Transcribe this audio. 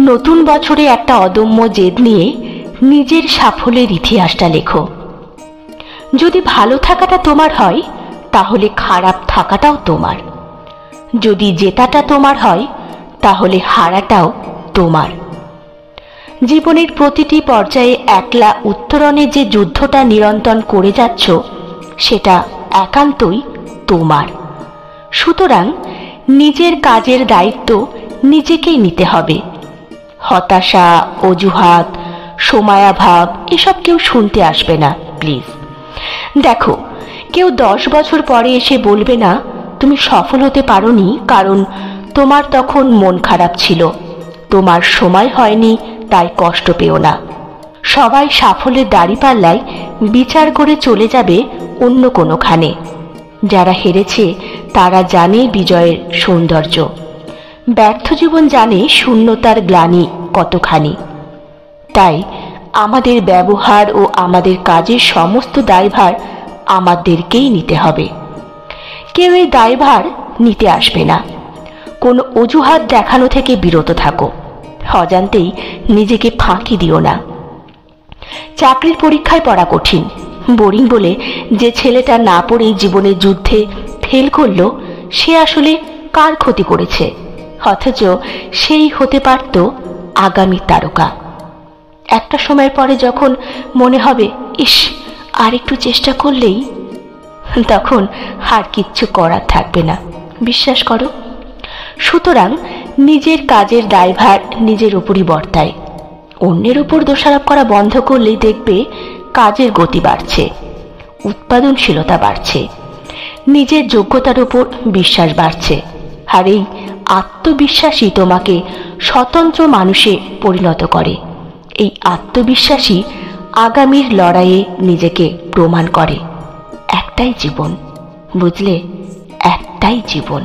নতুন বছরে একটা অদম্য জেদ নিয়ে নিজের সাফল্যের ইতিহাসটা লেখো। যদি ভালো থাকাটা তোমার হয় তাহলে খারাপ থাকাটাও তোমার, যদি জেতাটা তোমার হয় তাহলে হারাটাও তোমার। জীবনের প্রতিটি পর্যায়ে একলা উত্তরণে যে যুদ্ধটা নিরন্তর করে যাচ্ছ সেটা একান্তই তোমার। সুতরাং নিজের কাজের দায়িত্ব নিজেকেই নিতে হবে। হতাশা, অজুহাত, সময়াভাব এসব কেউ শুনতে আসবে না প্লিজ। দেখো, কেউ 10 বছর পরে এসে বলবে না তুমি সফল হতে পারোনি কারণ তোমার তখন মন খারাপ ছিল, তোমার সময় হয়নি তাই কষ্ট পেও না। সবাই সাফল্যের দাঁড়িপাল্লায় বিচার করে চলে যাবে অন্য কোনোখানে। যারা হেরেছে তারা জানে বিজয়ের সৌন্দর্য, ব্যর্থ জীবন জানে শূন্যতার গ্লানি কতখানি। তাই আমাদের ব্যবহার ও আমাদের কাজের সমস্ত দায়ভার আমাদেরকেই নিতে হবে। কেউ এই দায়ভার নিতে আসবে না। কোনো অজুহাত দেখানো থেকে বিরত থাকো, অজান্তেই নিজেকে ফাঁকি দিও না। চাকরির পরীক্ষায় পড়া কঠিন, বোরিং বলে যে ছেলেটা না পড়েই জীবনের যুদ্ধে ফেল করলো সে আসলে কার ক্ষতি করেছে, অথচ সেই হতে পারত আগামী তারকা। একটা সময়ের পরে যখন মনে হবে ইস আর একটু চেষ্টা করলেই, তখন আর কিচ্ছু করার থাকবে না, বিশ্বাস করো। সুতরাং নিজের কাজের দায়ভার নিজের উপরই বর্তায়। অন্যের উপর দোষারোপ করা বন্ধ করলেই দেখবে কাজের গতি বাড়ছে, উৎপাদনশীলতা বাড়ছে, নিজের যোগ্যতার উপর বিশ্বাস বাড়ছে। আর এই আত্মবিশ্বাসই তোমাকে স্বতন্ত্র মানুষে পরিণত করে। এই আত্মবিশ্বাসই আগামীর লড়াইয়ে নিজেকে প্রমাণ করে। একটাই জীবন, বুঝলে, একটাই জীবন।